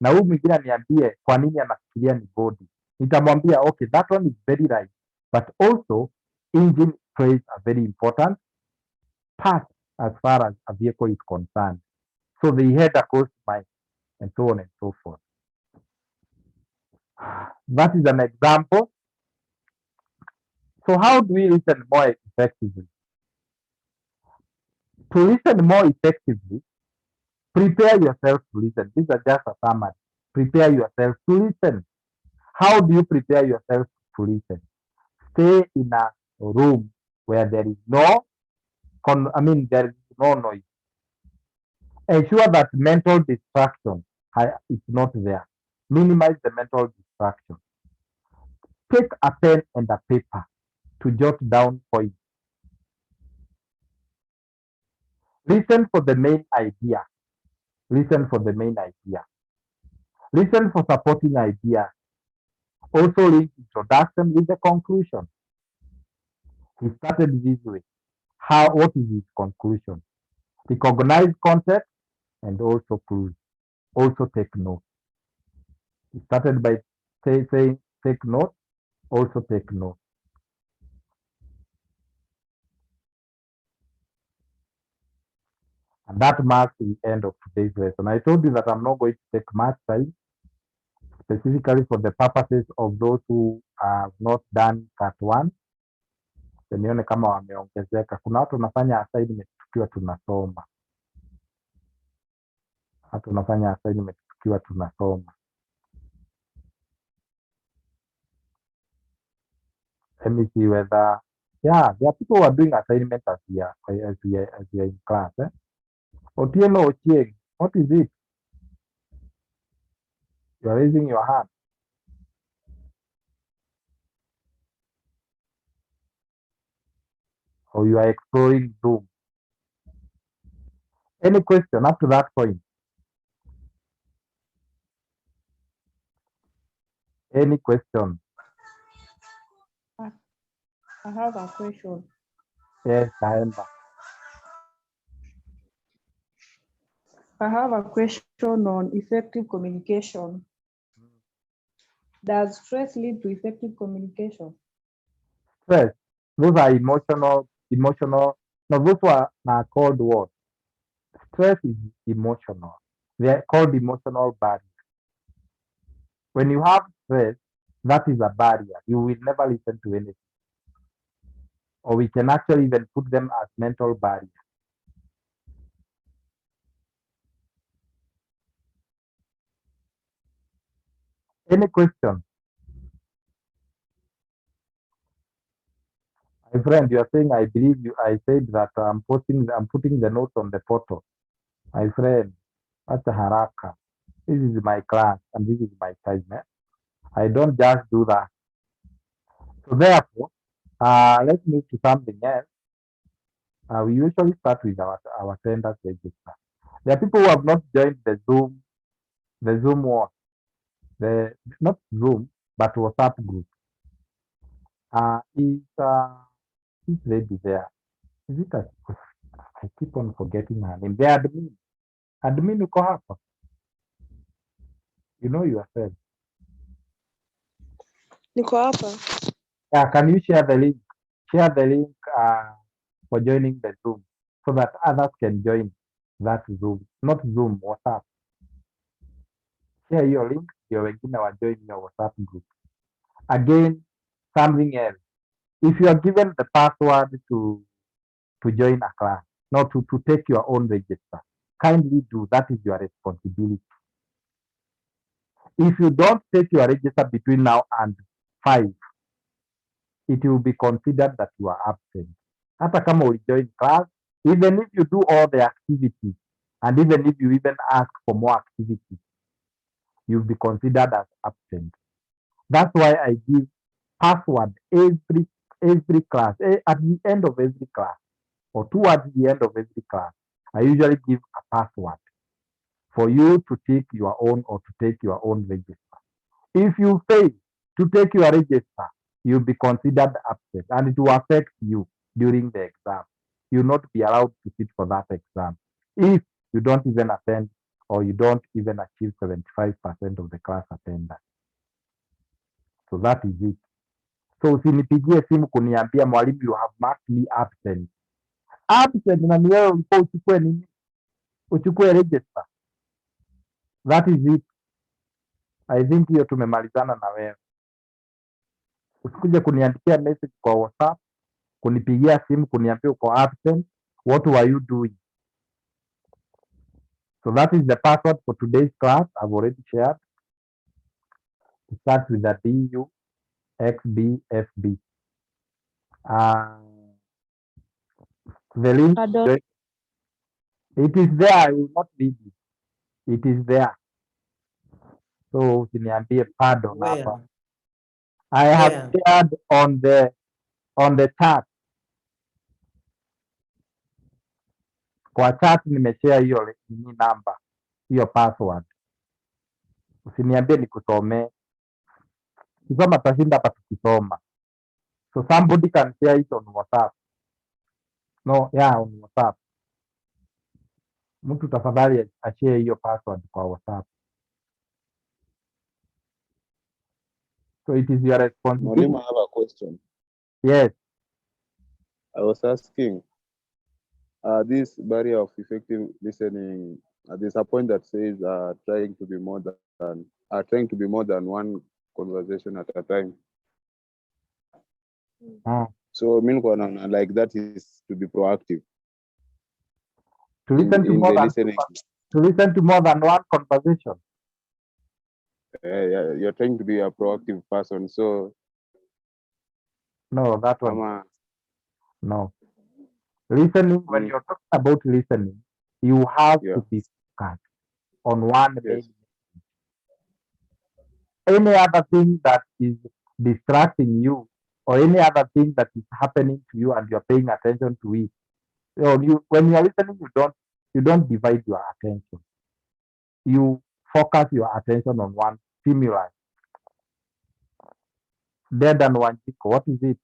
na huyu mwingine aniambie kwa nini anafikiria ni body, nitamwambia okay, that one is very right, but also engine plays a very important part as far as a vehicle is concerned. So they had a cost mind and so on and so forth. That is an example. So how do we listen more effectively? To listen more effectively, prepare yourself to listen. These are just a summary. Prepare yourself to listen. How do you prepare yourself to listen? Stay in a room where there is there is no noise. Ensure that mental distraction is not there. Minimize the mental distraction. Take a pen and a paper to jot down points. Listen for the main idea. Listen for the main idea. Listen for supporting ideas. Also link introduction with the conclusion. He started this way. What is his conclusion? Recognize context and also clues. Also take note. He started by saying take note, also take note. And that marks the end of today's lesson. I told you that I'm not going to take much time, specifically for the purposes of those who have not done part 1. Nione kama wameongezeka. Kuna watu wanafanya assignment tukiwa tunasoma. Watu wanafanya assignment tukiwa tunasoma. Let me see whether, yeah, there are people who are doing assignment as we are in class. Otieno Ochieng, what is it? You are raising your hand. Or you are exploring Zoom. Any question up to that point? Any question? I have a question. Yes, Kaemba. I have a question on effective communication. Does stress lead to effective communication? Stress. Those are emotional. No, those are called what? Stress is emotional. They are called emotional barriers. When you have stress, that is a barrier. You will never listen to anything. Or we can actually even put them as mental barriers. Any question? My friend, you are saying I believe you. I said that I'm putting the notes on the portal. My friend, that's a haraka. This is my class and this is my time. I don't just do that. So therefore, let's move to something else. We usually start with our attendance register. There are people who have not joined the Zoom what? Not Zoom, but WhatsApp group. Is this lady there? Is it I keep on forgetting her name. The admin. Admin uko hapa. You know yourself. Niko hapa. Yeah, can you share the link? Share the link for joining the Zoom so that others can join that Zoom. Not Zoom, WhatsApp. Share your link, your wengine wa join your WhatsApp group. Again, something else. If you are given the password to join a class, not to take your own register, kindly do. That is your responsibility. If you don't take your register between now and 5, it will be considered that you are absent. Hata kama join class, even if you do all the activities, and even if you even ask for more activities, you'll be considered as absent. That's why I give password every class. At the end of every class, or towards the end of every class, I usually give a password for you to take your own or to take your own register. If you fail to take your register, you'll be considered absent and it will affect you during the exam. You'll not be allowed to sit for that exam if you don't even attend or you don't even achieve 75% of the class attendance. So that is it. So usinipigie simu kuniambia mwalimu you have marked me absent. Absent na ni wewe ulikuwa uchukue nini? Uchukue register. That is it. I think hiyo tumemalizana na wewe. Usikuje kuniandikia message kwa WhatsApp, kunipigia simu kuniambia uko absent. What were you doing? So that is the password for today's class. I've already shared. It starts with the DUXBFB. The link, Pardon? it is there. I will not read it. It is there. So usiniambie pardon hapa. Where? I have Where? shared on the chat. Kwa chat nimeshare hiyo nini namba, hiyo password. Usiniambie nikusomee. Kisoma tashinda hapa tukisoma. So somebody can share it on WhatsApp. No, yeah, on WhatsApp. Mtu tafadhali ashare hiyo password kwa WhatsApp. So it is your responsibility. Mwalimu, I have a question. Yes. I was asking, this barrier of effective listening, there's a point that says trying to be more than one conversation at a time. So like that is to be proactive. To listen to in more the than listening. to listen to more than one conversation. Yeah, you're trying to be a proactive person. So No, that one. Mama, No. Listening, when you're talking about listening, you have Yeah. to be focused on one Yes. main. Any other thing that is distracting you, or any other thing that is happening to you and you're paying attention to it. When you're listening, you don't divide your attention. You focus your attention on one stimuli. Dead and one chico. What is it?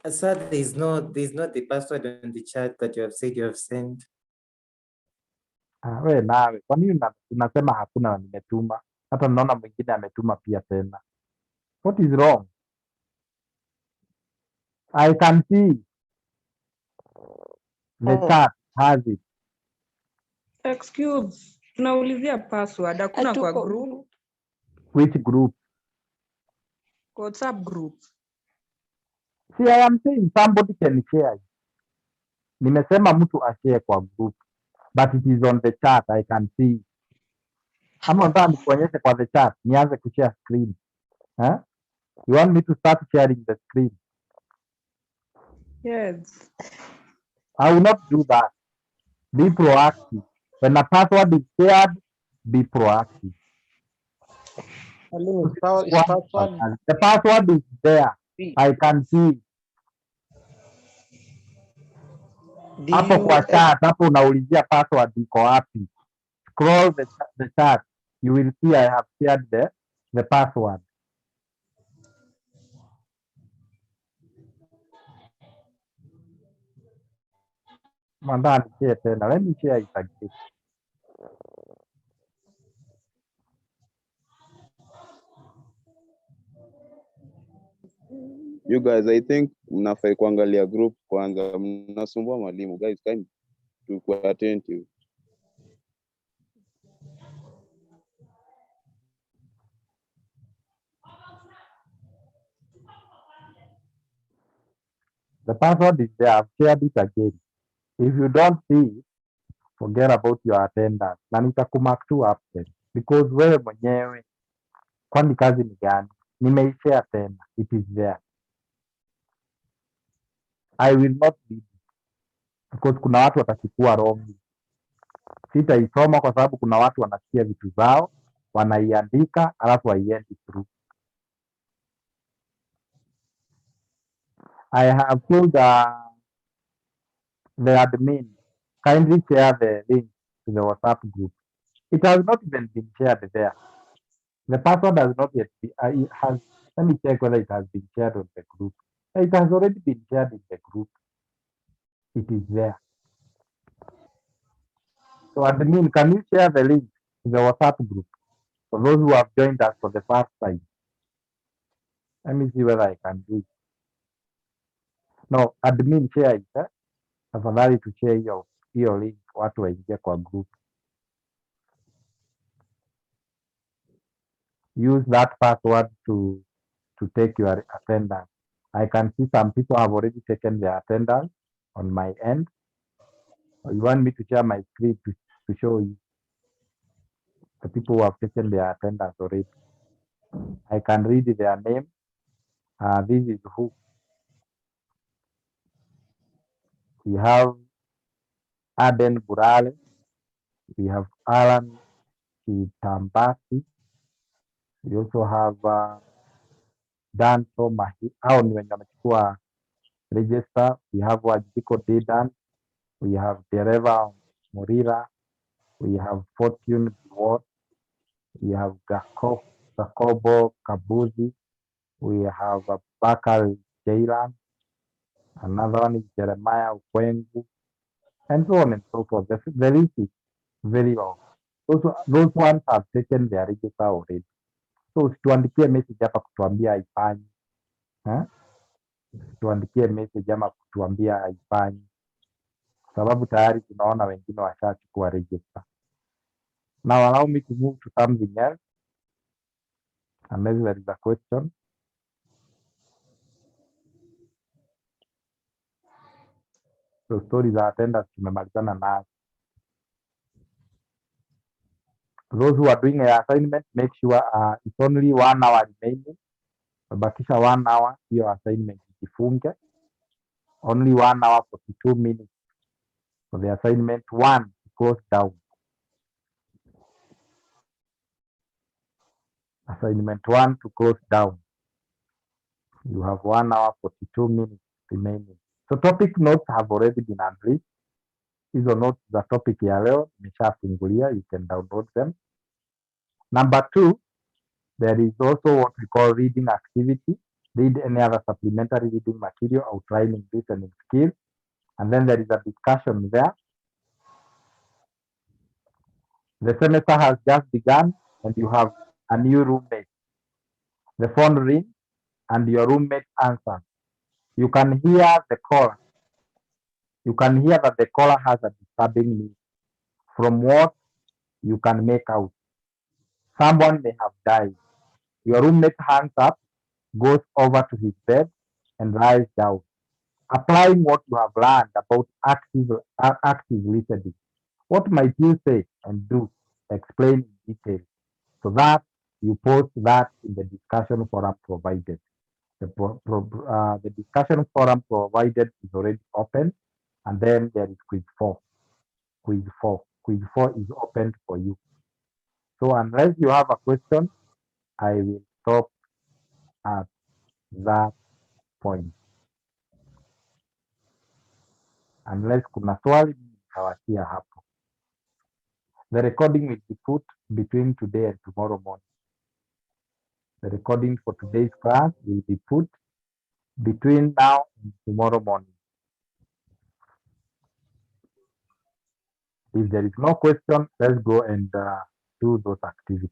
Sir, there's not the password on the chat that you have said you have sent. We nawe, kwa nini unasema hakuna na nimetuma? Hata naona mwingine ametuma pia tena. What is wrong? I can see the chat has it. Excuse, tunaulizia password, hakuna kwa Hatuko group, Which group? kwa WhatsApp group. See, I am saying somebody can share it. Nimesema mtu ashare kwa group, but it is on the chat. I can see. Ama nataka nikuonyeshe kwa the chat, nianze kushare screen. Huh? You want me to start sharing the screen? Yes. I will not do that. Be proactive. When a password is shared, be proactive. The password is there. I can see. Hapo kwa chat, hapo unaulizia password iko wapi. Scroll the chat. You will see I have shared the password. Mandani share tena. Let me share it again. you guys, I think mnafai kuangalia group kwanza, mnasumbua mwalimu. Guys, kind to be attentive. The password is there. I've shared it again. If you don't see it, forget about your attendance. Na nitakumark tu absent. Because wewe mwenyewe, kwani kazi ni gani? Nimeishare tena. It is there. I will not read it. Because kuna watu watachukua wrong. Sitaisoma kwa sababu kuna watu wanasikia vitu zao, wanaiandika, alafu haiendi through. I have told the admin, kindly share the link to the WhatsApp group. It has not even been shared there. The password has not yet been, let me check whether it has been shared on the group. It has already been shared in the group. It is there. So admin, can you share the link to the WhatsApp group for those who have joined us for the first time? Let me see whether I can do it. No, admin share it. Tafadhali to share hiyo link watu waingie kwa group. Use that password to take your attendance. I can see some people have already taken their attendance on my end. You want me to share my screen to show you the people who have taken their attendance already? I can read their name. This is who. We have Aden Burale. We have Alan Kitambasi. We also have Danto Mahi. Hao ni wenye wamechukua register. We have Wajiko Dedan. We have Dereva Morira. We have Fortune Ward. We have Jacobo Kabuzi. We have Bakari Jailan. Another one is Jeremiah Ukwengu. And so on and so forth. The list is very long. Those ones have taken their register already. So usituandikie message hapa kutuambia haifanyi. Tuandikie message ama kutuambia haifanyi. Sababu tayari tunaona wengine washachukua register. Now allow me to move to something else. Unless there is a question. So stories za attendance tumemalizana nazo. Those who are doing an assignment, make sure it's only 1 hour remaining. Bakisha 1 hour, hiyo assignment ikifunge. Only 1 hour 42 minutes for the assignment 1 to close down. Assignment 1 to close down. You have 1 hour 42 minutes remaining. So topic notes have already been unleashed. Hizo notes za topic ya leo nimeshafungulia, you can download them. Number 2, there is also what we call reading activity. Read any other supplementary reading material outlining listening skills. And then there is a discussion there. The semester has just begun and you have a new roommate. The phone rings and your roommate answers. You can hear the caller. You can hear that the caller has a disturbing need. From what you can make out, someone may have died. Your roommate hangs up, goes over to his bed, and lies down. Applying what you have learned about active listening. What might you say and do? Explain in detail. So that you post that in the discussion forum provided. The discussion forum provided is already open, and then there is quiz 4. Quiz 4 is open for you. So unless you have a question, I will stop at that point. Unless kuna swali nitawachia hapo. The recording will be put between today and tomorrow morning. The recording for today's class will be put between now and tomorrow morning. If there is no question, let's go and do those activities.